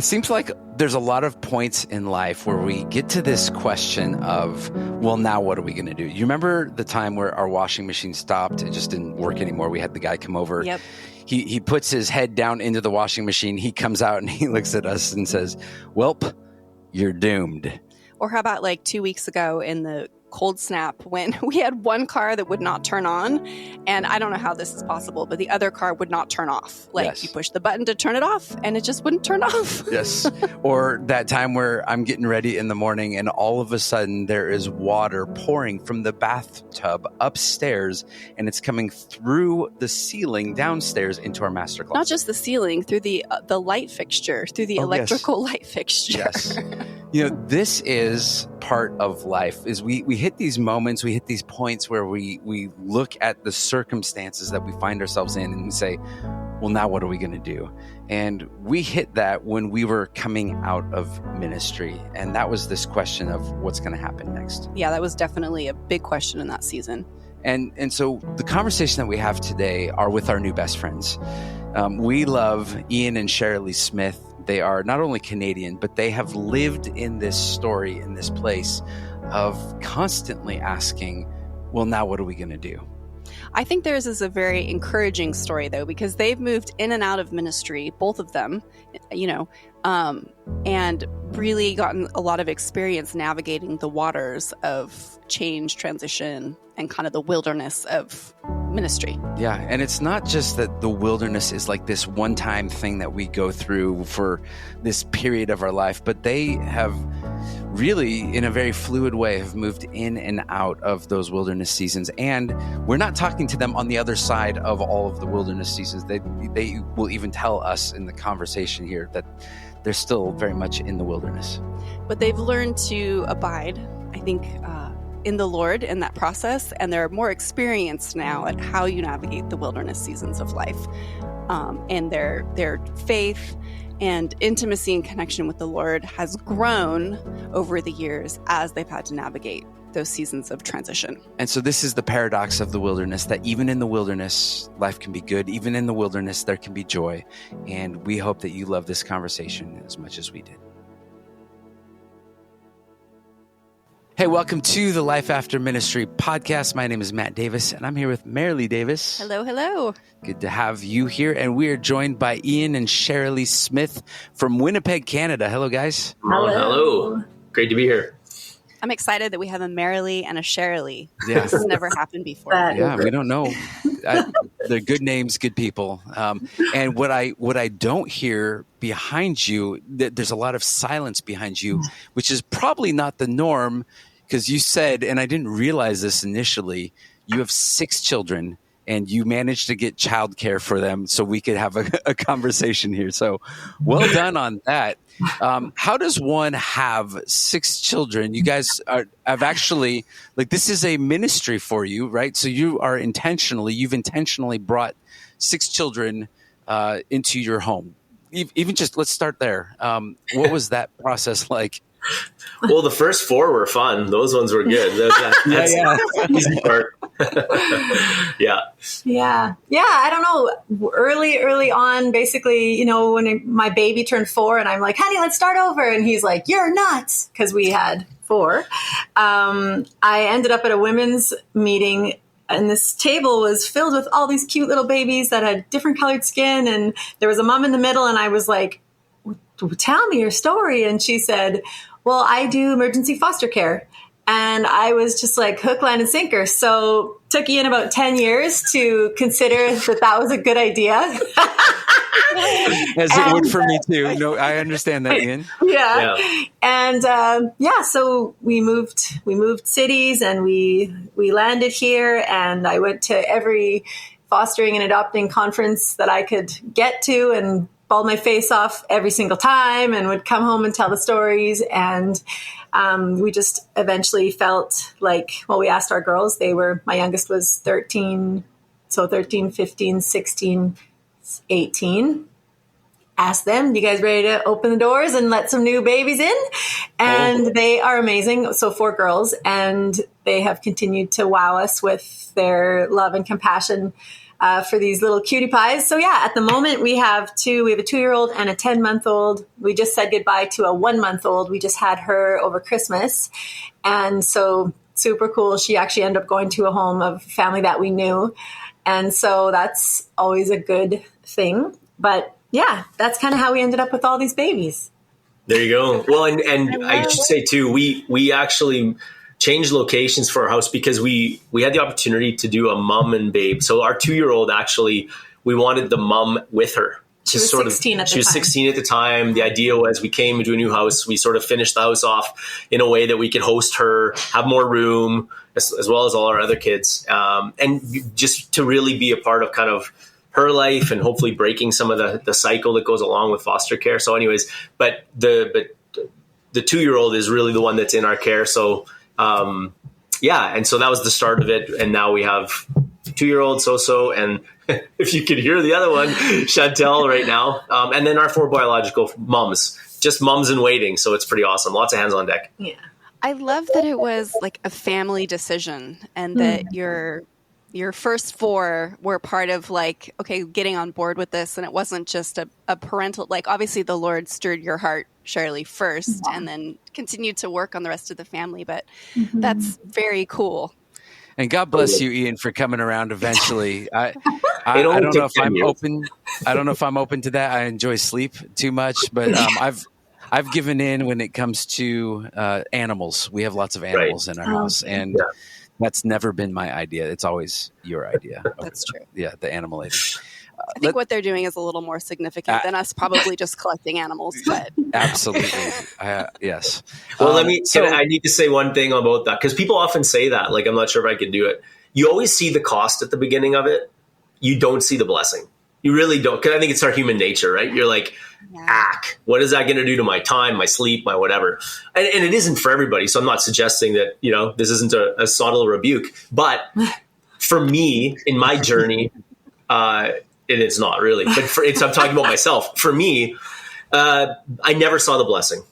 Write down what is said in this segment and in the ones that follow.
It seems like there's a lot of points in life where we get to this question of, well, now what are we going to do? You remember the time where our washing machine stopped and just didn't work anymore? We had the guy come over. Yep. He puts his head down into the washing machine. He comes out and he looks at us and says, "Welp, you're doomed." Or how about like 2 weeks ago in the cold snap when we had one car that would not turn on, and I don't know how this is possible, but the other car would not turn off. Like Yes. You push the button to turn it off and it just wouldn't turn off. Yes. Or that time where I'm getting ready in the morning and all of a sudden there is water pouring from the bathtub upstairs and it's coming through the ceiling downstairs into our master closet. Not just the ceiling, through the light fixture, through the electrical light fixture. Yes. You know, this is part of life, is we hit these moments, we hit these points where we look at the circumstances that we find ourselves in and we say, well, now what are we going to do? And we hit that when we were coming out of ministry. And that was this question of what's going to happen next. Yeah, that was definitely a big question in that season. And so the conversation that we have today are with our new best friends. We love Ian and Sharalee Smith. They are not only Canadian, but they have lived in this story, in this place of constantly asking, well, now what are we going to do? I think theirs is a very encouraging story, though, because they've moved in and out of ministry, both of them, and really gotten a lot of experience navigating the waters of change, transition, and kind of the wilderness of ministry. Yeah, and it's not just that the wilderness is like this one-time thing that we go through for this period of our life, but they have really, in a very fluid way, have moved in and out of those wilderness seasons. And we're not talking to them on the other side of all of the wilderness seasons. They will even tell us in the conversation here that they're still very much in the wilderness. But they've learned to abide, I think, in the Lord in that process, and they're more experienced now at how you navigate the wilderness seasons of life. And their faith and intimacy and connection with the Lord has grown over the years as they've had to navigate those seasons of transition. And so this is the paradox of the wilderness, that even in the wilderness, life can be good. Even in the wilderness, there can be joy. And we hope that you love this conversation as much as we did. Hey, welcome to the Life After Ministry podcast. My name is Matt Davis, and I'm here with Marilee Davis. Hello, hello. Good to have you here. And we are joined by Ian and Sharalee Smith from Winnipeg, Canada. Hello, guys. Hello. Great to be here. I'm excited that we have a Marilee and a Sharalee. Yeah. This has never happened before. Yeah, we don't know. They're good names, good people. And what I don't hear behind you, there's a lot of silence behind you, which is probably not the norm, because you said, and I didn't realize this initially, you have 6 children and you managed to get childcare for them so we could have a conversation here. So well done on that. How does one have 6 children? You guys have actually, like, this is a ministry for you, right? So you've intentionally brought 6 children into your home. Even just, let's start there. What was that process like? Well, the first 4 were fun. Those ones were good. That's the easy part. Yeah. I don't know. Early on, basically, when my baby turned 4 and I'm like, honey, let's start over. And he's like, you're nuts. Because we had 4. I ended up at a women's meeting, and this table was filled with all these cute little babies that had different colored skin. And there was a mom in the middle, and I was like, tell me your story. And she said, well, I do emergency foster care. And I was just like hook, line, and sinker. So took Ian about 10 years to consider that was a good idea. As it would for me too. No, I understand that, Ian. Yeah. And so we moved cities, and we landed here, and I went to every fostering and adopting conference that I could get to, and bawled my face off every single time, and would come home and tell the stories. And we just eventually felt like, we asked our girls, my youngest was 13, so 13, 15, 16, 18. Asked them, you guys ready to open the doors and let some new babies in? And They are amazing. So 4 girls, and they have continued to wow us with their love and compassion. for these little cutie pies. So yeah, at the moment we have two. We have a 2-year-old and a 10-month-old. We just said goodbye to a 1-month-old. We just had her over Christmas, and so super cool. She actually ended up going to a home of family that we knew, and so that's always a good thing. But yeah, that's kind of how we ended up with all these babies. There you go. Well, and I should say too, we actually changed locations for our house because we had the opportunity to do a mom and babe. So our 2-year-old, actually, we wanted the mom with her. She was 16 at the time. She was 16 at the time. The idea was we came into a new house. We sort of finished the house off in a way that we could host her, have more room, as well as all our other kids. And just to really be a part of kind of her life and hopefully breaking some of the cycle that goes along with foster care. So anyways, but the 2-year-old is really the one that's in our care. So, and so that was the start of it. And now we have 2-year-old So, and if you could hear the other one, Chantel right now. And then our 4 biological mums, just mums in waiting. So it's pretty awesome. Lots of hands on deck. Yeah. I love that it was like a family decision and that your first 4 were part of like, okay, getting on board with this. And it wasn't just a parental, like obviously the Lord stirred your heart, Sharalee, first, and then continued to work on the rest of the family. But that's very cool. And God bless you, Ian, for coming around eventually. I don't know if I'm open. I don't know if I'm open to that. I enjoy sleep too much, but I've given in when it comes to animals. We have lots of animals in our house, and that's never been my idea. It's always your idea. That's true. Yeah, the animal lady. I think what they're doing is a little more significant than us probably just collecting animals. But absolutely, yes. Well, I need to say one thing about that, because people often say that. Like, I'm not sure if I can do it. You always see the cost at the beginning of it. You don't see the blessing. You really don't, because I think it's our human nature, right? You're like, what is that going to do to my time, my sleep, my whatever? And it isn't for everybody. So I'm not suggesting that, this isn't a subtle rebuke. But for me, in my journey, and it's not really, but I'm talking about myself. For me, I never saw the blessing.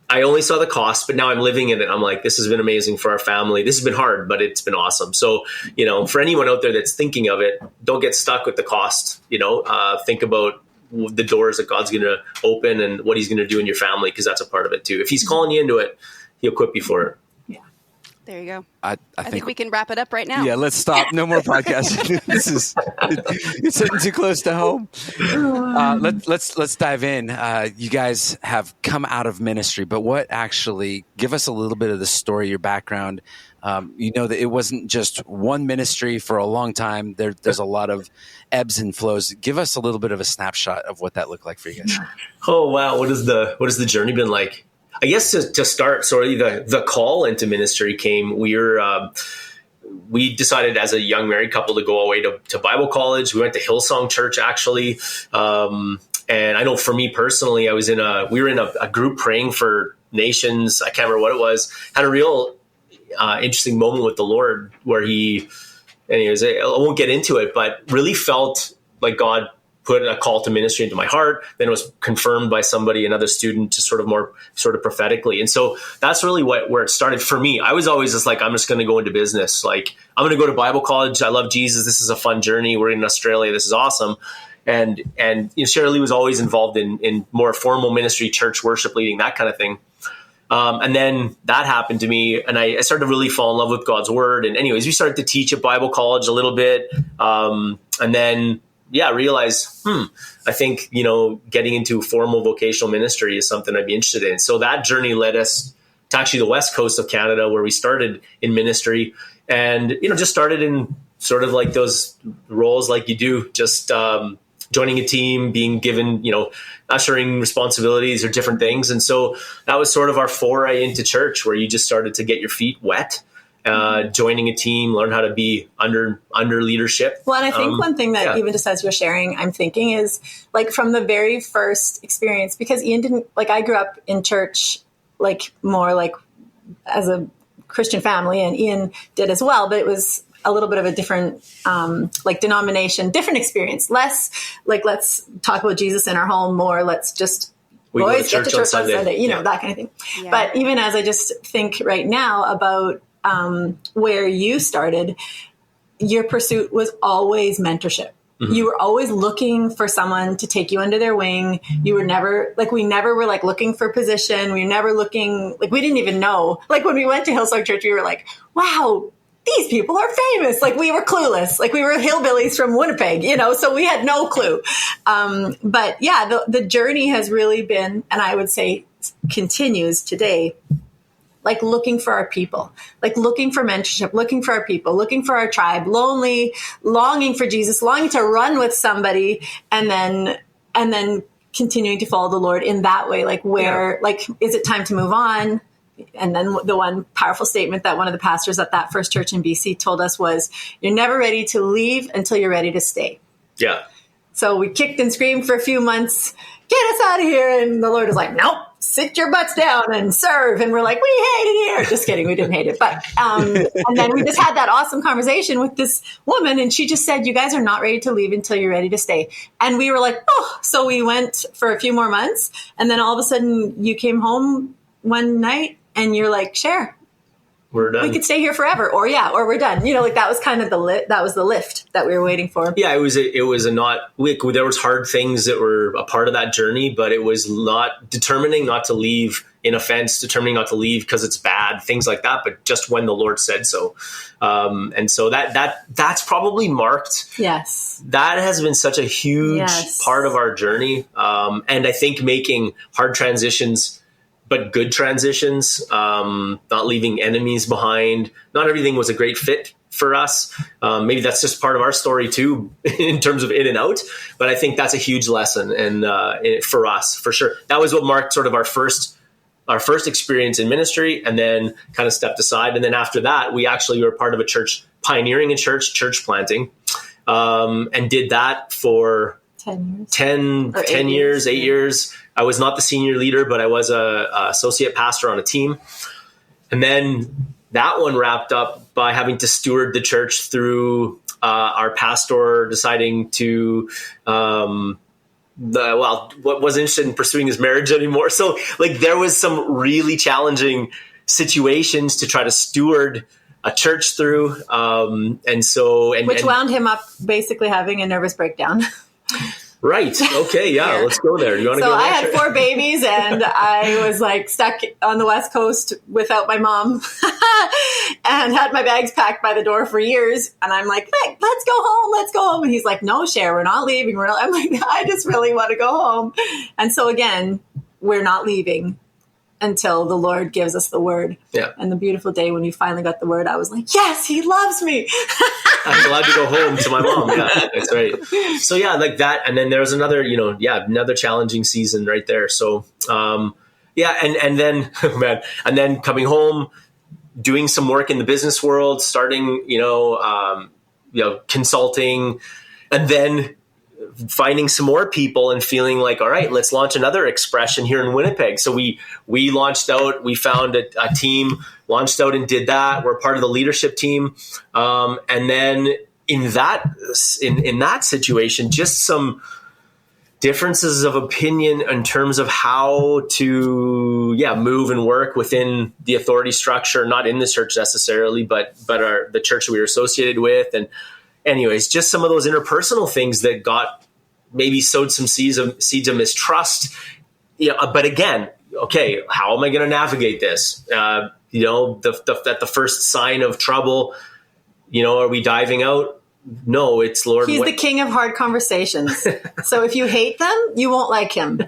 I only saw the cost, but now I'm living in it. I'm like, this has been amazing for our family. This has been hard, but it's been awesome. So, for anyone out there that's thinking of it, don't get stuck with the cost. Think about the doors that God's going to open and what he's going to do in your family, because that's a part of it too. If he's calling you into it, he'll equip you for it. There you go. I think we can wrap it up right now. Yeah, let's stop. No more podcasting. It's hitting too close to home. Let's dive in. You guys have come out of ministry, but what actually? Give us a little bit of the story, your background. That it wasn't just one ministry for a long time. There's a lot of ebbs and flows. Give us a little bit of a snapshot of what that looked like for you guys. Oh wow, what has the journey been like? I guess to start, the call into ministry came. We decided as a young married couple to go away to Bible college. We went to Hillsong Church, actually. And I know for me personally, we were in a group praying for nations. I can't remember what it was. Had a real interesting moment with the Lord where anyways, I won't get into it, but really felt like God put a call to ministry into my heart. Then it was confirmed by another student, just sort of prophetically. And so that's really where it started for me. I was always just like, I'm just going to go into business. Like, I'm going to go to Bible college. I love Jesus. This is a fun journey. We're in Australia. This is awesome. And Sharalee was always involved in more formal ministry, church worship leading, that kind of thing. And then that happened to me, and I started to really fall in love with God's word. And anyways, we started to teach at Bible college a little bit. And then realize, I think, getting into formal vocational ministry is something I'd be interested in. So that journey led us to actually the west coast of Canada, where we started in ministry and, just started in sort of like those roles like you do, just joining a team, being given, ushering responsibilities or different things. And so that was sort of our foray into church, where you just started to get your feet wet. Joining a team, learn how to be under leadership. Well, and I think one thing that even just as you're sharing, I'm thinking is like from the very first experience, because Ian didn't, like, I grew up in church, like more like as a Christian family, and Ian did as well, but it was a little bit of a different, like denomination, different experience, less like, let's talk about Jesus in our home, more let's just boys get to church on Sunday, that kind of thing. Yeah. But even as I just think right now about where you started, your pursuit was always mentorship. You were always looking for someone to take you under their wing. You were never like, we never were like looking for position. We were never looking, like, we didn't even know. Like when we went to Hillsong Church, we were like, wow, these people are famous. Like we were clueless. Like we were hillbillies from Winnipeg, so we had no clue. But yeah, the journey has really been, and I would say continues today, like looking for our people, like looking for mentorship, looking for our people, looking for our tribe, lonely, longing for Jesus, longing to run with somebody, and then continuing to follow the Lord in that way. Like where, like, is it time to move on? And then the one powerful statement that one of the pastors at that first church in BC told us was, you're never ready to leave until you're ready to stay. Yeah. So we kicked and screamed for a few months, get us out of here. And the Lord was like, nope, sit your butts down and serve. And we're like, we hate it here. Just kidding. We didn't hate it. But, and then we just had that awesome conversation with this woman. And she just said, you guys are not ready to leave until you're ready to stay. And we were like, oh, so we went for a few more months. And then all of a sudden you came home one night and you're like, Cher, we're done. We could stay here forever, or we're done. Like that was kind of that was the lift that we were waiting for. Yeah, it was a not, there was hard things that were a part of that journey, but it was not determining not to leave in offense, determining not to leave because it's bad, things like that, but just when the Lord said so. And so that's probably marked. Yes. That has been such a huge part of our journey. And I think making hard transitions, but good transitions, not leaving enemies behind. Not everything was a great fit for us. Maybe that's just part of our story too, in terms of in and out. But I think that's a huge lesson, and for us, for sure. That was what marked sort of our first experience in ministry, and then kind of stepped aside. And then after that, we were part of a church, pioneering a church planting, and did that for 10 years, 8 years. I was not the senior leader, but I was a associate pastor on a team. And then that one wrapped up by having to steward the church through our pastor deciding to, wasn't interested in pursuing his marriage anymore. So like there was some really challenging situations to try to steward a church through. Which wound him up basically having a nervous breakdown. Right. Okay. Yeah. Let's go there. You want to go there? So I had 4 babies and I was like stuck on the West Coast without my mom and had my bags packed by the door for years. And I'm like, hey, let's go home. Let's go home. And he's like, no, Cher, we're not leaving. I'm like, I just really want to go home. And so again, we're not leaving until the Lord gives us the word. Yeah. And the beautiful day when we finally got the word, I was like, yes, he loves me. I'm allowed to go home to my mom. Yeah, that's right. So yeah, like that. And then there was another, another challenging season right there. So, and then, and then coming home, doing some work in the business world, starting, consulting, and then finding some more people and feeling like, all right, let's launch another expression here in Winnipeg. So we launched out, we found a team, launched out and did that. We're part of the leadership team. And then in that situation, just some differences of opinion in terms of how to, move and work within the authority structure, not in the church necessarily, but the church that we were associated with. And anyways, just some of those interpersonal things that maybe sowed some seeds of mistrust. But again, okay, how am I going to navigate this? At the first sign of trouble, are we diving out? No, it's Lord. He's the king of hard conversations. So if you hate them, you won't like him.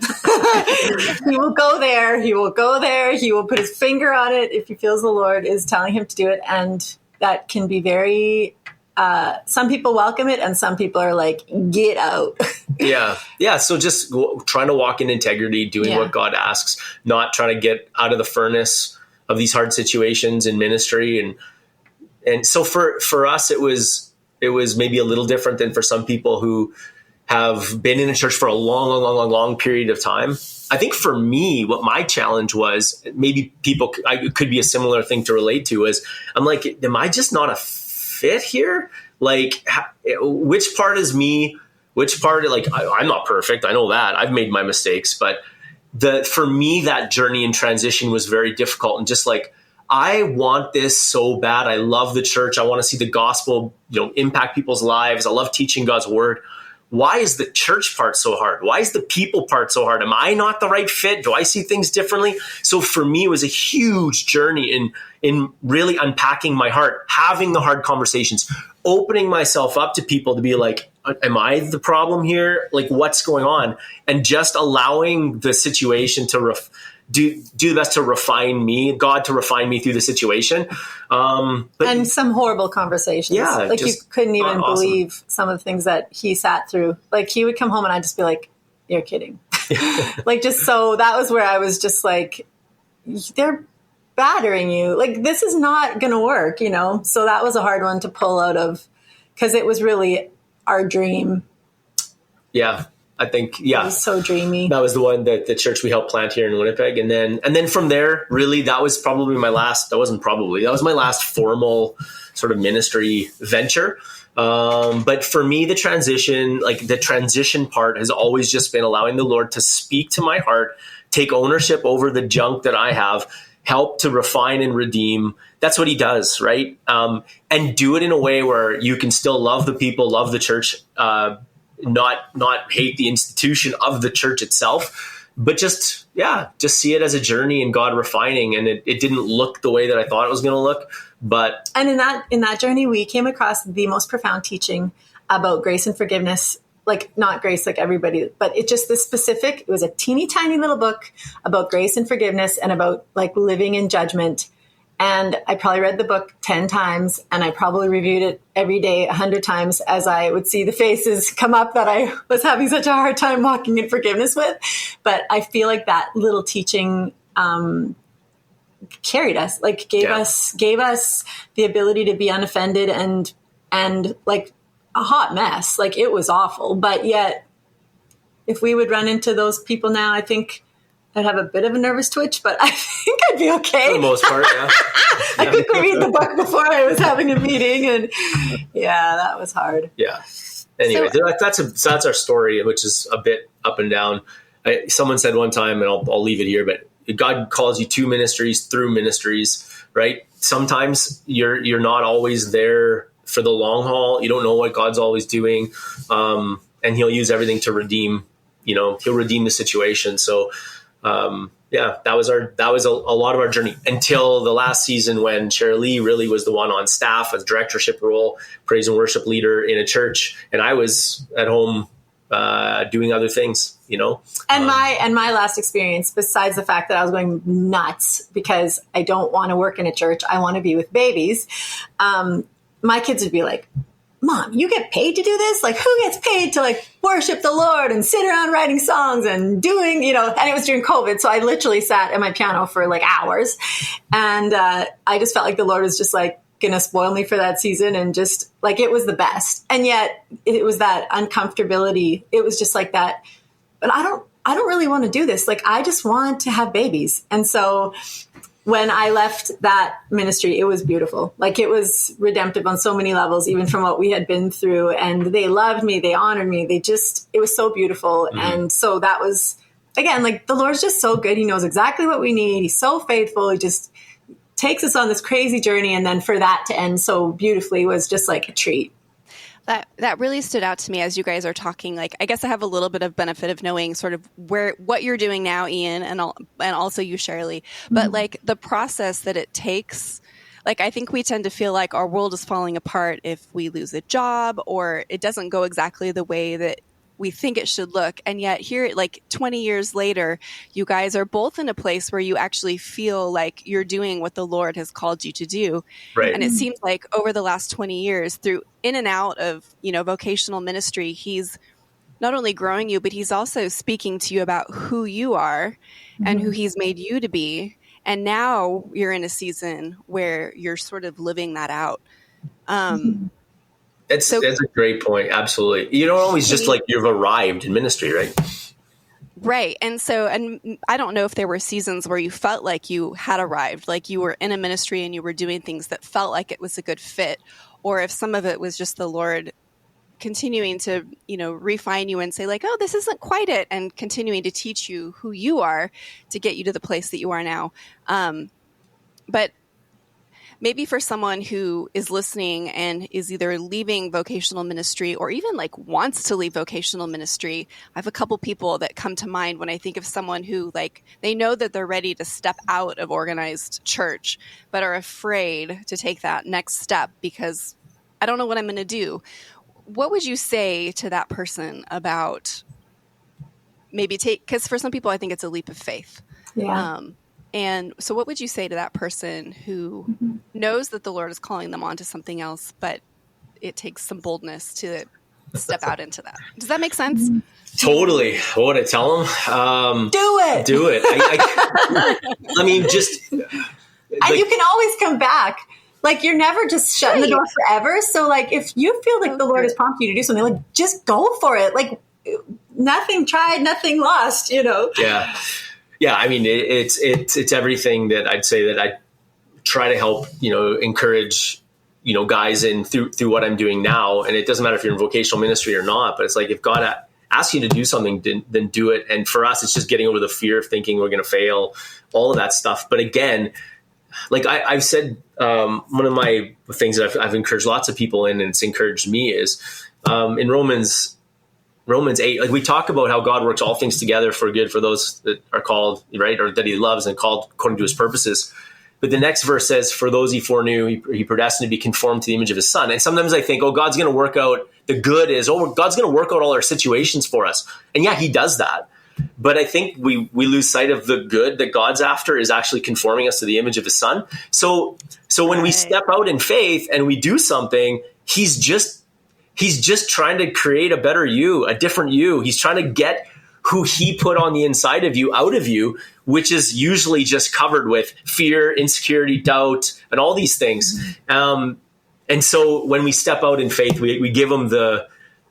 He will go there. He will go there. He will put his finger on it if he feels the Lord is telling him to do it. And that can be very... some people welcome it and some people are like, get out. Yeah. So just trying to walk in integrity, doing what God asks, not trying to get out of the furnace of these hard situations in ministry. And so for us, it was maybe a little different than for some people who have been in a church for a long period of time. I think for me, what my challenge was, maybe it could be a similar thing to relate to, is I'm like, am I just not a fit here? Like, which part is me? Which part, like, I'm not perfect. I know that. I've made my mistakes. But for me, that journey and transition was very difficult. And just like, I want this so bad. I love the church. I want to see the gospel, impact people's lives. I love teaching God's word. Why is the church part so hard? Why is the people part so hard? Am I not the right fit? Do I see things differently? So for me, it was a huge journey in really unpacking my heart, having the hard conversations, opening myself up to people to be like, am I the problem here? Like, what's going on? And just allowing the situation to do the best to refine me, God to refine me through the situation. And some horrible conversations. Yeah. Like you couldn't even awesome. believe some of the things that he sat through. Like he would come home and I'd just be like, you're kidding. Like, just so that was where I was just like, they're battering you. Like, this is not going to work, So that was a hard one to pull out of, because it was really our dream. Yeah. I think, It was so dreamy. That was the one that the church we helped plant here in Winnipeg. And then from there, really, that was my last formal sort of ministry venture. But for me, the transition part has always just been allowing the Lord to speak to my heart, take ownership over the junk that I have, help to refine and redeem. That's what he does, right? And do it in a way where you can still love the people, love the church, not hate the institution of the church itself, but just see it as a journey and God refining. And it didn't look the way that I thought it was going to look, but. And in that journey, we came across the most profound teaching about grace and forgiveness, like not grace like everybody, but it was a teeny tiny little book about grace and forgiveness and about like living in judgment. And I probably read the book 10 times and I probably reviewed it every day 100 times as I would see the faces come up that I was having such a hard time walking in forgiveness with. But I feel like that little teaching carried us, like gave us the ability to be unoffended and like a hot mess. Like it was awful. But yet if we would run into those people now, I think I'd have a bit of a nervous twitch, but I think I'd be okay. For the most part, yeah. I couldn't read the book before I was having a meeting, and that was hard. Yeah. Anyway, that's our story, which is a bit up and down. Someone said one time, and I'll leave it here, but God calls you to ministries through ministries, right? Sometimes you're not always there for the long haul. You don't know what God's always doing, and He'll use everything to redeem. He'll redeem the situation. So. That was a lot of our journey until the last season when Sharalee really was the one on staff, a directorship role, praise and worship leader in a church. And I was at home, doing other things, And my last experience, besides the fact that I was going nuts because I don't want to work in a church, I want to be with babies. My kids would be like, Mom, you get paid to do this? Like, who gets paid to like worship the Lord and sit around writing songs and doing, and it was during COVID. So I literally sat at my piano for like hours. And I just felt like the Lord was just like going to spoil me for that season. And just like, it was the best. And yet it was that uncomfortability. It was just like that. But I don't really want to do this. Like, I just want to have babies. And so when I left that ministry, it was beautiful. Like, it was redemptive on so many levels, even from what we had been through. And they loved me. They honored me. It was so beautiful. Mm-hmm. And so that was, again, like, the Lord's just so good. He knows exactly what we need. He's so faithful. He just takes us on this crazy journey. And then for that to end so beautifully was just like a treat. That really stood out to me as you guys are talking. Like, I guess I have a little bit of benefit of knowing sort of what you're doing now, Ian, and also you, Sharalee. But mm-hmm. like the process that it takes, like, I think we tend to feel like our world is falling apart if we lose a job or it doesn't go exactly the way that we think it should look. And yet here, like 20 years later, you guys are both in a place where you actually feel like you're doing what the Lord has called you to do. Right. And it seems like over the last 20 years, through in and out of, vocational ministry, He's not only growing you, but He's also speaking to you about who you are mm-hmm. and who He's made you to be. And now you're in a season where you're sort of living that out. Mm-hmm. That's a great point. Absolutely. You don't always just like you've arrived in ministry, right? Right. And I don't know if there were seasons where you felt like you had arrived, like you were in a ministry and you were doing things that felt like it was a good fit, or if some of it was just the Lord continuing to, refine you and say like, oh, this isn't quite it, and continuing to teach you who you are to get you to the place that you are now. But maybe for someone who is listening and is either leaving vocational ministry or even like wants to leave vocational ministry, I have a couple people that come to mind when I think of someone who like they know that they're ready to step out of organized church, but are afraid to take that next step because I don't know what I'm going to do. What would you say to that person about maybe because for some people, I think it's a leap of faith. Yeah. And so what would you say to that person who knows that the Lord is calling them onto something else, but it takes some boldness to step out into that? Does that make sense? Totally. What would I tell them? Do it. Do it. I mean, just... and you can always come back. Like, you're never just shutting the door forever. So, like, if you feel like the Lord has prompted you to do something, like, just go for it. Like, nothing tried, nothing lost, you know? Yeah. Yeah. I mean, it's everything that I'd say that I try to help, encourage, guys in through what I'm doing now. And it doesn't matter if you're in vocational ministry or not, but it's like, if God asks you to do something, then do it. And for us, it's just getting over the fear of thinking we're going to fail, all of that stuff. But again, like I've said, one of my things that I've encouraged lots of people in, and it's encouraged me, is in Romans 8, like we talk about how God works all things together for good for those that are called, right, or that he loves and called according to his purposes. But the next verse says, for those he foreknew, he predestined to be conformed to the image of his son. And sometimes I think, God's going to work out, God's going to work out all our situations for us. And yeah, he does that. But I think we lose sight of the good that God's after is actually conforming us to the image of his son. So when we step out in faith and we do something, he's just trying to create a better you, a different you. He's trying to get who he put on the inside of you out of you, which is usually just covered with fear, insecurity, doubt, and all these things. And so when we step out in faith, we give him the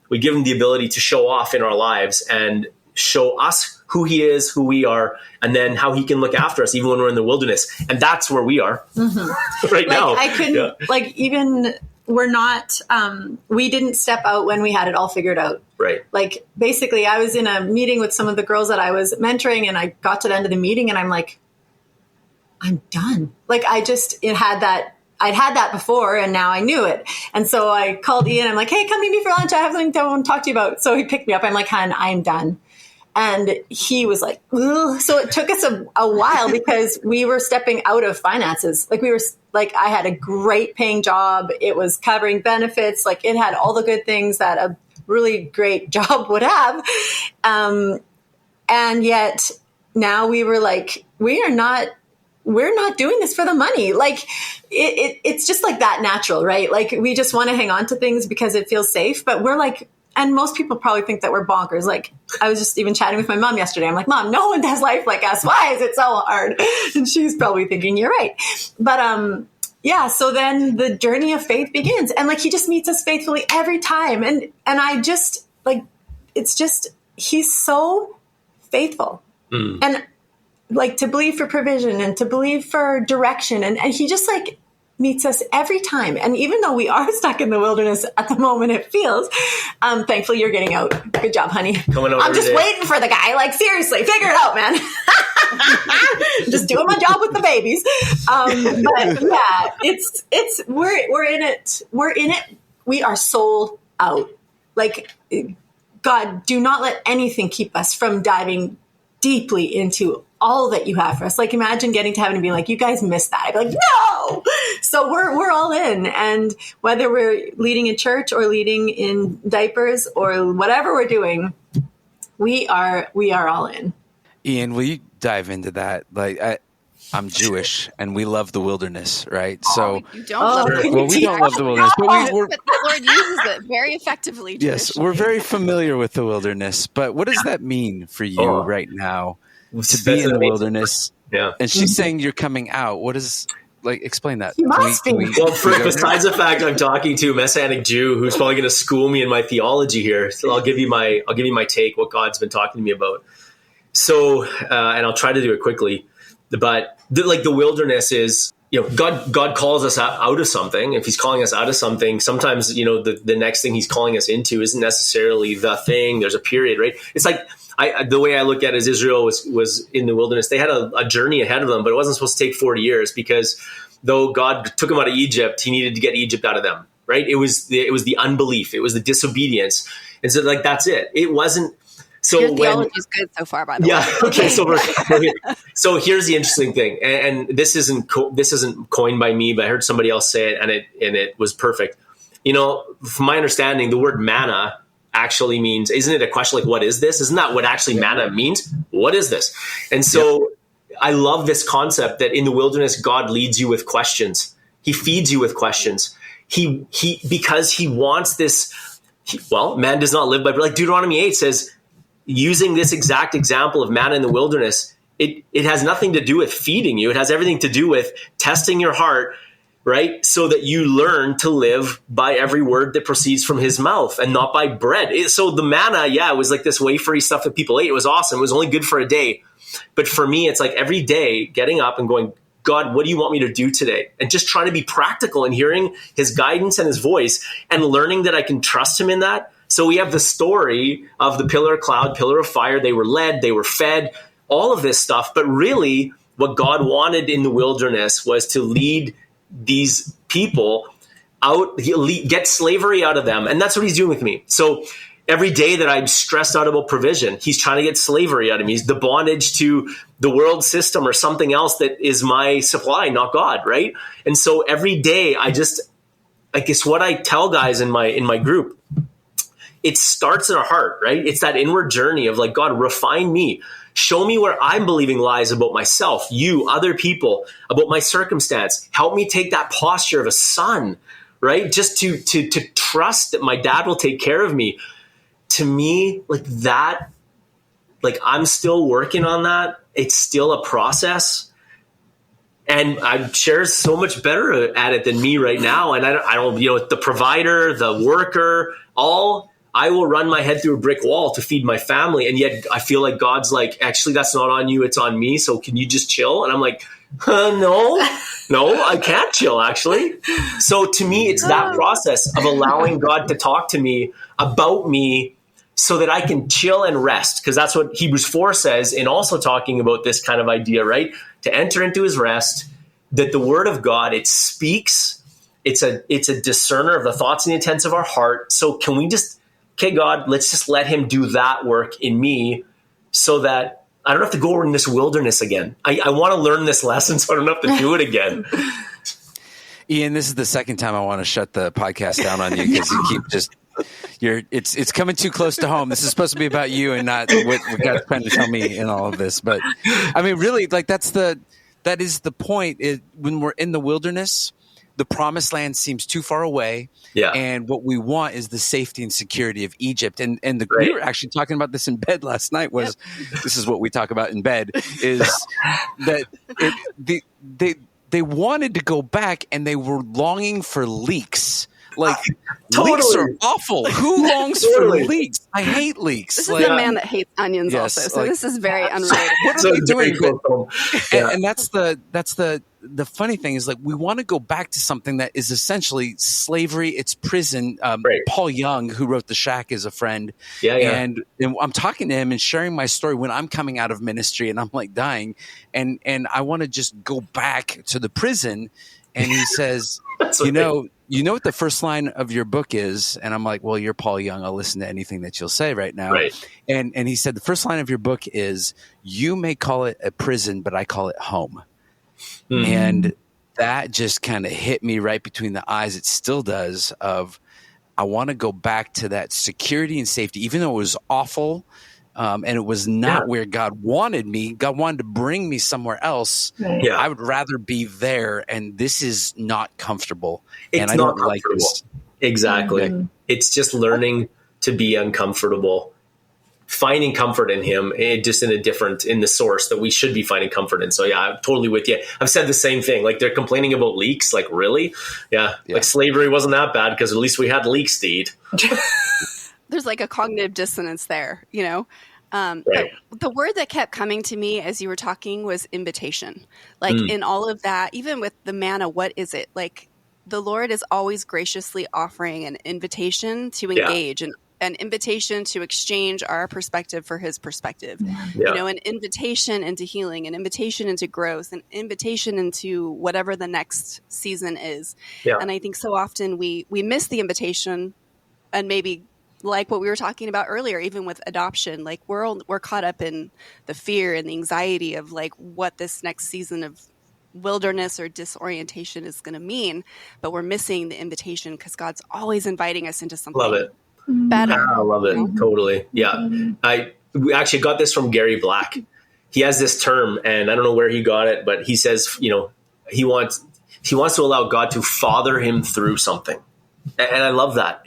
ability to show off in our lives and show us who he is, who we are, and then how he can look after us even when we're in the wilderness. And that's where we are right now. I couldn't even we're not, we didn't step out when we had it all figured out. Right. Like, basically, I was in a meeting with some of the girls that I was mentoring, and I got to the end of the meeting and I'm like, I'm done. Like, I'd had that before, and now I knew it. And so I called Ian. I'm like, hey, come meet me for lunch. I have something I want to talk to you about. So he picked me up. I'm like, hon, I'm done. And he was like, ugh. So it took us a while because we were stepping out of finances. Like, I had a great paying job. It was covering benefits. Like, it had all the good things that a really great job would have. And yet now we were like, we're not doing this for the money. Like, it's just like that natural, right? Like, we just want to hang on to things because it feels safe, but we're like, and most people probably think that we're bonkers. Like, I was just even chatting with my mom yesterday. I'm like, Mom, no one does life like us. Why is it so hard? And she's probably thinking, you're right. But, yeah, so then the journey of faith begins. And like, he just meets us faithfully every time. And I just like, it's just, he's so faithful. And like, to believe for provision and to believe for direction. And he just like meets us every time. And even though we are stuck in the wilderness at the moment, it feels, thankfully you're getting out. Good job, honey. Coming out I'm just waiting for the guy. Like, seriously, figure it out, man. Just doing my job with the babies. But yeah, we're in it. We're in it. We are sold out. Like, God, do not let anything keep us from diving deeply into all that you have for us. Like, imagine getting to heaven and being like, you guys missed that. I'd be like, no. So we're all in. And whether we're leading in church or leading in diapers or whatever we're doing, we are all in. Ian, will you dive into that? Like, I'm Jewish, and we love the wilderness, right? So you don't love it. Well, we don't love the wilderness, but the Lord uses it very effectively. Yes, we're very familiar with the wilderness. But what does that mean for you right now to be in the wilderness? Yeah, and she's saying you're coming out. What is, like, explain that? Well, besides the fact I'm talking to a Messianic Jew who's probably going to school me in my theology here, so I'll give you my take, what God's been talking to me about. So, and I'll try to do it quickly. But the wilderness is, God calls us out of something. If he's calling us out of something, sometimes, the next thing he's calling us into isn't necessarily the thing. There's a period, right? It's like, the way I look at it is Israel was in the wilderness. They had a journey ahead of them, but it wasn't supposed to take 40 years because though God took them out of Egypt, he needed to get Egypt out of them, right? It was the unbelief. It was the disobedience. And so that's it. It wasn't. So your theology is good so far, by the way. Yeah. Okay. So here's the interesting thing, and this isn't coined by me, but I heard somebody else say it, and it was perfect. From my understanding, the word manna actually means, isn't it a question like, what is this? Isn't that what actually manna means? What is this? And so I love this concept that in the wilderness, God leads you with questions. He feeds you with questions. He because he wants this. Man does not live by bread. Like Deuteronomy 8 says, using this exact example of manna in the wilderness, it has nothing to do with feeding you. It has everything to do with testing your heart, right? So that you learn to live by every word that proceeds from his mouth and not by bread. So the manna, it was like this wafery stuff that people ate. It was awesome. It was only good for a day. But for me, it's like every day getting up and going, God, what do you want me to do today? And just trying to be practical and hearing his guidance and his voice and learning that I can trust him in that. So we have the story of the pillar of cloud, pillar of fire. They were led, they were fed, all of this stuff. But really what God wanted in the wilderness was to lead these people out, get slavery out of them. And that's what he's doing with me. So every day that I'm stressed out about provision, he's trying to get slavery out of me. He's the bondage to the world system or something else that is my supply, not God, right? And so every day I guess what I tell guys in my group, it starts in our heart, right? It's that inward journey of like, God, refine me. Show me where I'm believing lies about myself, you, other people, about my circumstance. Help me take that posture of a son, right? Just to trust that my dad will take care of me. To me, I'm still working on that. It's still a process. And Cher's so much better at it than me right now. And I don't, the provider, the worker, I will run my head through a brick wall to feed my family. And yet I feel like God's like, actually, that's not on you. It's on me. So can you just chill? And I'm like, no, I can't chill, actually. So to me, it's that process of allowing God to talk to me about me so that I can chill and rest. Because that's what Hebrews 4 says, and also talking about this kind of idea, right? To enter into his rest, that the word of God, it speaks. It's a discerner of the thoughts and the intents of our heart. So can we just, okay, God, let's just let him do that work in me so that I don't have to go in this wilderness again. I want to learn this lesson so I don't have to do it again. Ian, this is the second time I want to shut the podcast down on you because you keep it's coming too close to home. This is supposed to be about you and not what God's trying to tell me in all of this. But I mean, really, like that is the point. When we're in the wilderness, the promised land seems too far away. Yeah. And what we want is the safety and security of Egypt. And we were actually talking about this in bed last night this is what we talk about in bed is that they wanted to go back and they were longing for leeks. Like leeks are awful. Who longs for leeks? I hate leeks. This is a man that hates onions also. So this is very unrelated. What are they doing? And that's the funny thing is like we want to go back to something that is essentially slavery. It's prison. Paul Young, who wrote The Shack, is a friend. And I'm talking to him and sharing my story when I'm coming out of ministry and I'm like dying. And I want to just go back to the prison. And he says, you know what the first line of your book is? And I'm like, well, you're Paul Young. I'll listen to anything that you'll say right now. Right. And he said, the first line of your book is, you may call it a prison, but I call it home. Mm-hmm. And that just kind of hit me right between the eyes. It still does of, I want to go back to that security and safety, even though it was awful. And it was not where God wanted me. God wanted to bring me somewhere else. Right. Yeah. I would rather be there. And this is not comfortable. It's and I don't like this. Exactly. Mm-hmm. It's just learning to be uncomfortable, finding comfort in him, and just in the source that we should be finding comfort in. So yeah, I'm totally with you. I've said the same thing. Like they're complaining about leeks. Like really? Yeah. Like slavery wasn't that bad because at least we had leeks to eat. There's like a cognitive dissonance there, Right. But the word that kept coming to me as you were talking was invitation. Like in all of that, even with the manna, what is it? Like the Lord is always graciously offering an invitation to engage and an invitation to exchange our perspective for his perspective. Yeah. An invitation into healing, an invitation into growth, an invitation into whatever the next season is. Yeah. And I think so often we miss the invitation, and maybe like what we were talking about earlier, even with adoption, like we're caught up in the fear and the anxiety of like what this next season of wilderness or disorientation is going to mean, but we're missing the invitation because God's always inviting us into something Love it. better. I love it. Totally. Yeah. We actually got this from Gary Black. He has this term, and I don't know where he got it, but he says, he wants to allow God to father him through something. And I love that.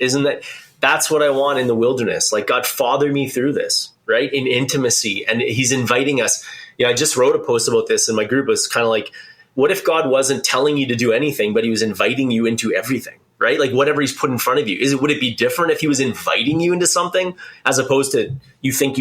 That's what I want in the wilderness. Like, God, father me through this, right? In intimacy. And he's inviting us. I just wrote a post about this in my group. It was kind of like, what if God wasn't telling you to do anything, but he was inviting you into everything, right? Like whatever he's put in front of you. Would it be different if he was inviting you into something as opposed to you think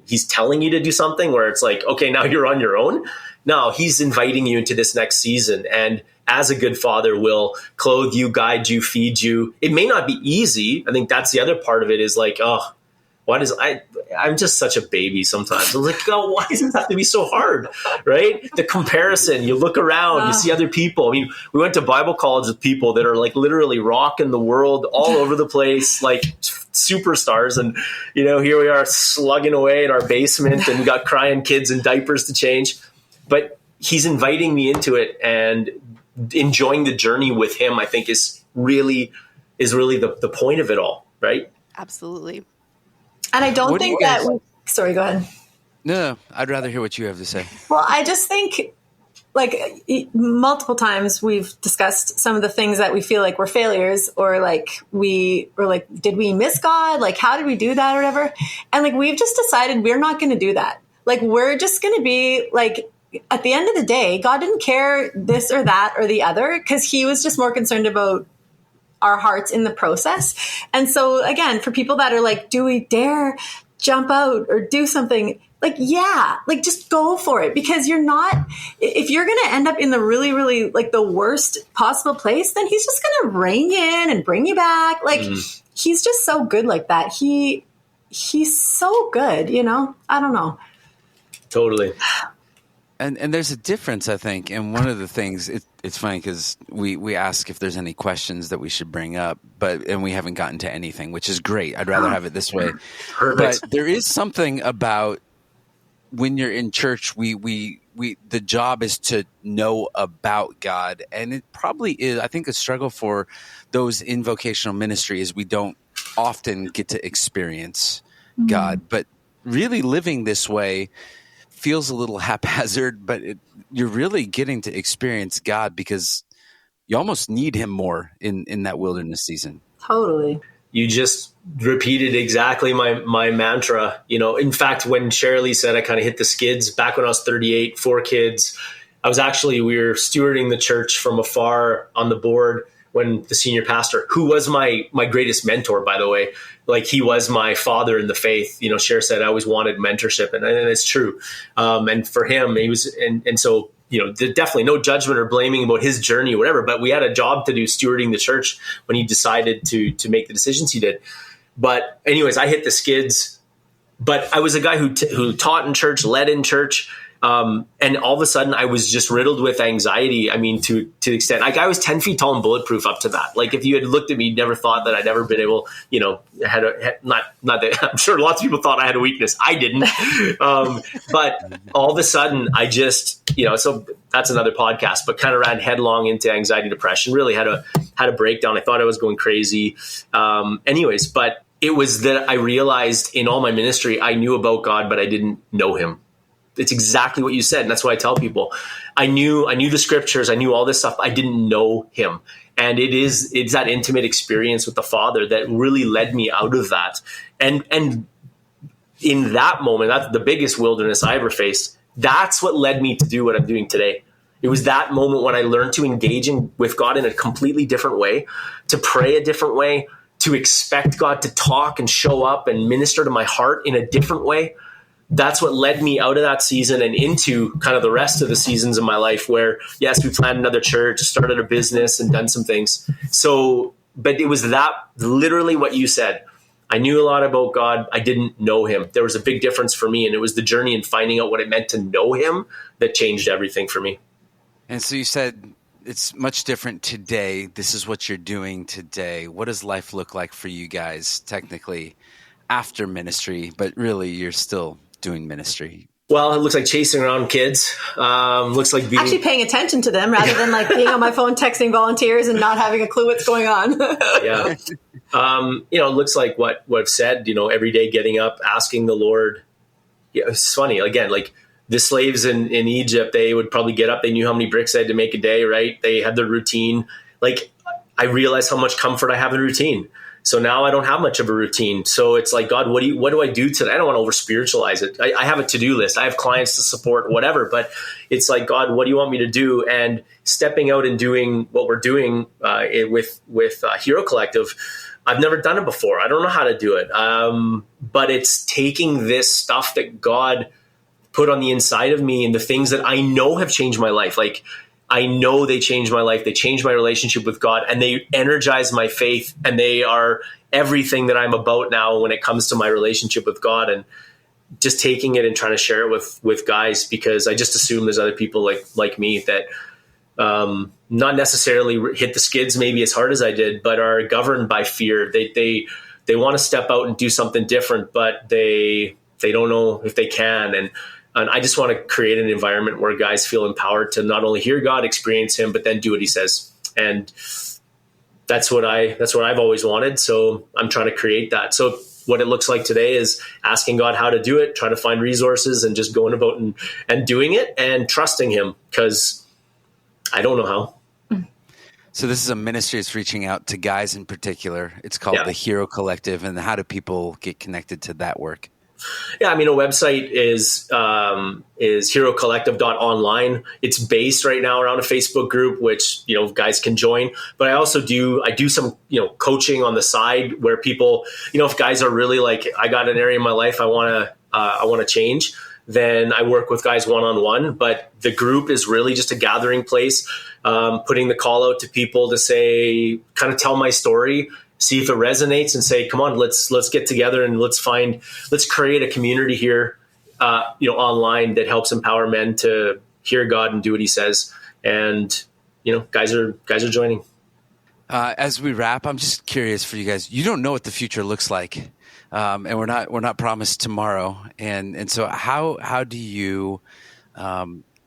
he's telling you to do something where it's like, okay, now you're on your own? No, he's inviting you into this next season. And as a good father will clothe you, guide you, feed you. It may not be easy. I think that's the other part of it is like, I'm just such a baby sometimes. I'm like, oh, why does it have to be so hard? Right? The comparison, you look around, you see other people. I mean, we went to Bible college with people that are like literally rocking the world all over the place, like superstars. And, here we are slugging away in our basement and got crying kids in diapers to change. But he's inviting me into it, and enjoying the journey with him, I think is really the point of it all. Right? Absolutely. And I don't think sorry, go ahead. No, I'd rather hear what you have to say. Well, I just think like multiple times we've discussed some of the things that we feel like we're failures, or like did we miss God? Like, how did we do that or whatever? And like, we've just decided we're not going to do that. Like, we're just going to be like, at the end of the day, God didn't care this or that or the other, because he was just more concerned about our hearts in the process. And so again, for people that are like, do we dare jump out or do something? Like, yeah, like just go for it, because if you're going to end up in the really, really like the worst possible place, then he's just going to rein you in and bring you back. Like he's just so good like that. He's so good, I don't know. Totally. And there's a difference, I think. And one of the things, it's funny because we ask if there's any questions that we should bring up, and we haven't gotten to anything, which is great. I'd rather have it this way. Perfect. But there is something about when you're in church, we the job is to know about God. And it probably is, I think, a struggle for those in vocational ministry is we don't often get to experience God. But really living this way feels a little haphazard, but you're really getting to experience God because you almost need him more in that wilderness season. Totally. You just repeated exactly my mantra. In fact, when Sharalee said I kind of hit the skids back when I was 38, 4 kids, we were stewarding the church from afar on the board when the senior pastor, who was my greatest mentor, by the way, like he was my father in the faith. Cher said I always wanted mentorship, and it's true. And for him, he was, and so, definitely no judgment or blaming about his journey or whatever, but we had a job to do stewarding the church when he decided to make the decisions he did. But anyways, I hit the skids, but I was a guy who taught in church, led in church. And all of a sudden I was just riddled with anxiety. I mean, to the extent, like I was 10 feet tall and bulletproof up to that. Like if you had looked at me, you'd never thought that I'd ever been able, not that I'm sure lots of people thought I had a weakness. I didn't. But all of a sudden I just, so that's another podcast, but kind of ran headlong into anxiety, depression, really had a breakdown. I thought I was going crazy. Anyways, but it was that I realized in all my ministry, I knew about God, but I didn't know him. It's exactly what you said. And that's what I tell people. I knew the scriptures. I knew all this stuff. I didn't know him. And it's that intimate experience with the Father that really led me out of that. And in that moment, that's the biggest wilderness I ever faced. That's what led me to do what I'm doing today. It was that moment when I learned to engage with God in a completely different way, to pray a different way, to expect God to talk and show up and minister to my heart in a different way. that's what led me out of that season and into kind of the rest of the seasons of my life where, yes, we planned another church, started a business and done some things. So, but it was that literally what you said. I knew a lot about God. I didn't know him. There was a big difference for me. And it was the journey and finding out what it meant to know him that changed everything for me. And so you said it's much different today. This is what you're doing today. What does life look like for you guys technically after ministry, but really you're still doing ministry? Well, it looks like chasing around kids. Looks like being actually paying attention to them rather than like being on my phone texting volunteers and not having a clue what's going on. Yeah. It looks like what I've said, every day getting up, asking the Lord. Yeah, it's funny. Again, like the slaves in Egypt, they would probably get up. They knew how many bricks they had to make a day, right? They had their routine. Like I realized how much comfort I have in routine. So now I don't have much of a routine. So it's like, God, what do I do today? I don't want to over spiritualize it. I have a to-do list. I have clients to support, whatever. But it's like, God, what do you want me to do? And stepping out and doing what we're doing with Hero Collective, I've never done it before. I don't know how to do it. But it's taking this stuff that God put on the inside of me and the things that I know have changed my life. Like, I know they changed my life. They changed my relationship with God, and they energize my faith, and they are everything that I'm about now when it comes to my relationship with God. And just taking it and trying to share it with guys, because I just assume there's other people like me that not necessarily hit the skids maybe as hard as I did, but are governed by fear. They want to step out and do something different, but they don't know if they can. And I just want to create an environment where guys feel empowered to not only hear God, experience him, but then do what he says. And that's what I've always wanted. So I'm trying to create that. So what it looks like today is asking God how to do it, trying to find resources, and just going about and doing it and trusting him, because I don't know how. So this is a ministry that's reaching out to guys in particular. It's called the Hero Collective. And how do people get connected to that work? Yeah, I mean, a website is herocollective.online. It's based right now around a Facebook group, which, guys can join. But I also do some, coaching on the side where people, if guys are really like, I got an area in my life I want to change, then I work with guys one-on-one. But the group is really just a gathering place, putting the call out to people to say, kind of tell my story, see if it resonates, and say, come on, let's get together and let's create a community here, online that helps empower men to hear God and do what he says. And, guys are joining. As we wrap, I'm just curious for you guys, you don't know what the future looks like. And we're not promised tomorrow. And so how do you,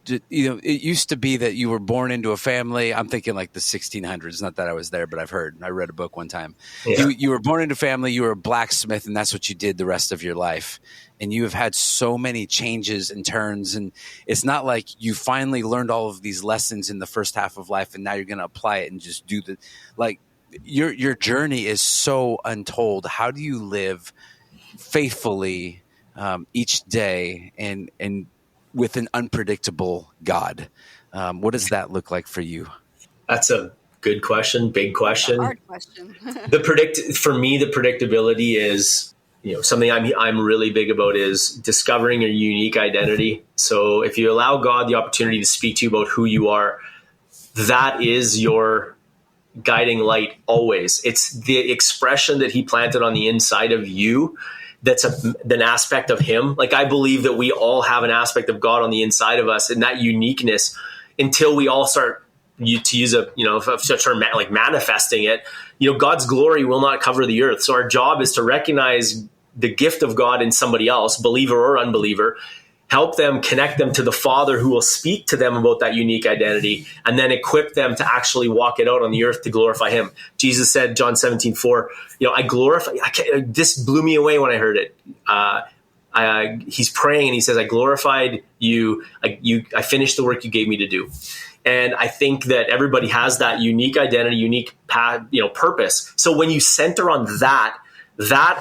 it used to be that you were born into a family. I'm thinking like the 1600s, not that I was there, but I read a book one time. Yeah. You were born into a family, you were a blacksmith, and that's what you did the rest of your life. And you have had so many changes and turns, and it's not like you finally learned all of these lessons in the first half of life and now you're going to apply it and just do your journey is so untold. How do you live faithfully each day and with an unpredictable God? What does that look like for you? That's a good question. Big question. Hard question. For me, the predictability is, something I'm really big about is discovering your unique identity. So if you allow God the opportunity to speak to you about who you are, that is your guiding light always. It's the expression that he planted on the inside of you that's an aspect of him. Like, I believe that we all have an aspect of God on the inside of us, and that uniqueness, until we all start, to use a term like manifesting it, God's glory will not cover the earth. So our job is to recognize the gift of God in somebody else, believer or unbeliever, help them, connect them to the Father who will speak to them about that unique identity, and then equip them to actually walk it out on the earth to glorify him. Jesus said, John 17:4, I glorify, this blew me away when I heard it. He's praying and he says, I glorified you. I finished the work you gave me to do. And I think that everybody has that unique identity, unique purpose. So when you center on that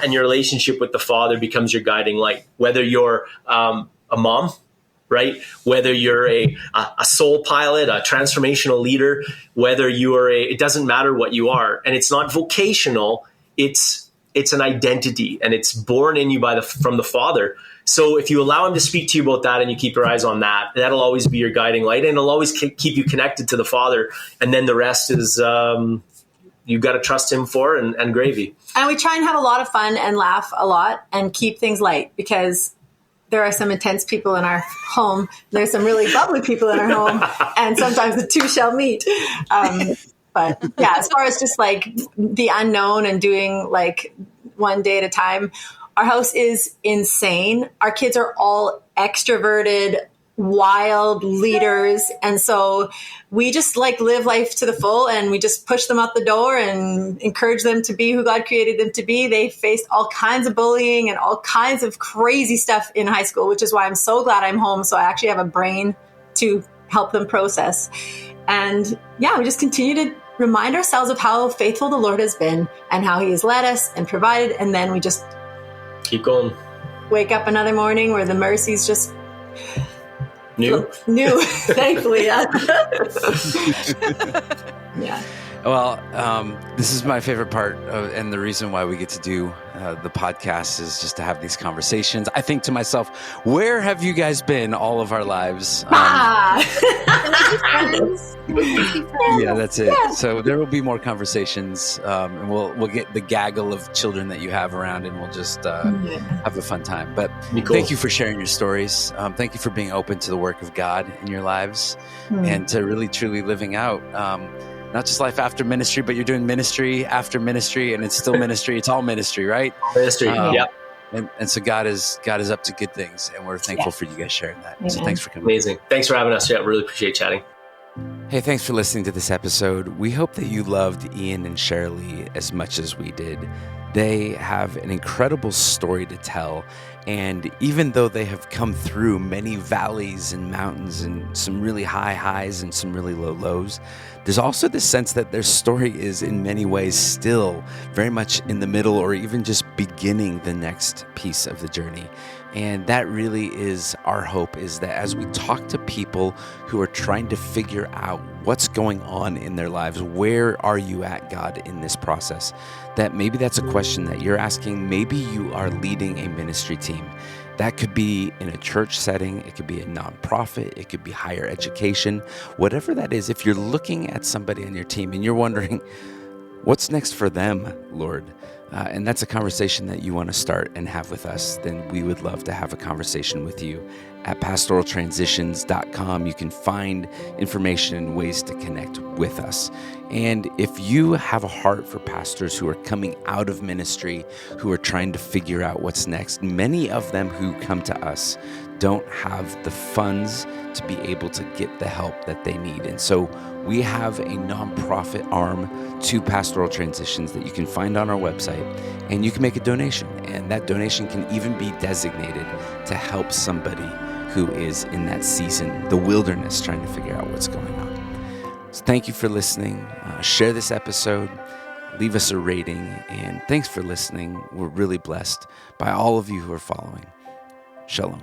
and your relationship with the Father becomes your guiding light, whether you're, a mom, right? Whether you're a soul pilot, a transformational leader, whether you are it doesn't matter what you are. And it's not vocational. It's it's an identity, and it's born in you from the Father. So if you allow him to speak to you about that and you keep your eyes on that, that'll always be your guiding light, and it'll always keep you connected to the Father. And then the rest is you've got to trust him for and gravy. And we try and have a lot of fun and laugh a lot and keep things light, because there are some intense people in our home. There's some really bubbly people in our home, and sometimes the two shall meet. But yeah, as far as just like the unknown and doing like one day at a time, our house is insane. Our kids are all extroverted, wild leaders. And so we just like live life to the full, and we just push them out the door and encourage them to be who God created them to be. They faced all kinds of bullying and all kinds of crazy stuff in high school, which is why I'm so glad I'm home. So I actually have a brain to help them process. And yeah, we just continue to remind ourselves of how faithful the Lord has been and how he has led us and provided. And then we just keep going. Wake up another morning where the mercies just new, thankfully. Yeah. Yeah. Well, this is my favorite part, and the reason why we get to do the podcast is just to have these conversations. I think to myself, where have you guys been all of our lives? Yeah, that's it. Yeah. So there will be more conversations, and we'll get the gaggle of children that you have around, and we'll just have a fun time. But Thank you for sharing your stories. Thank you for being open to the work of God in your lives, and to really truly living out not just life after ministry, but you're doing ministry after ministry, and it's still ministry. It's all ministry, right? Ministry, yeah. And so God is up to good things, and we're thankful for you guys sharing that. Amen. So thanks for coming. Amazing. Thanks for having us. Yeah, really appreciate chatting. Hey, thanks for listening to this episode. We hope that you loved Ian and Sharalee as much as we did. They have an incredible story to tell. And even though they have come through many valleys and mountains and some really high highs and some really low lows, there's also this sense that their story is in many ways still very much in the middle, or even just beginning the next piece of the journey. And that really is our hope, is that as we talk to people who are trying to figure out what's going on in their lives, where are you at, God, in this process, that maybe that's a question that you're asking. Maybe you are leading a ministry team. That could be in a church setting, it could be a nonprofit, it could be higher education, whatever that is. If you're looking at somebody on your team and you're wondering, what's next for them, Lord? And that's a conversation that you want to start and have with us, then we would love to have a conversation with you. At pastoraltransitions.com, you can find information and ways to connect with us. And if you have a heart for pastors who are coming out of ministry, who are trying to figure out what's next, many of them who come to us don't have the funds to be able to get the help that they need. And so we have a nonprofit arm to Pastoral Transitions that you can find on our website, and you can make a donation. And that donation can even be designated to help somebody who is in that season, the wilderness, trying to figure out what's going on. So thank you for listening. Share this episode. Leave us a rating. And thanks for listening. We're really blessed by all of you who are following. Shalom.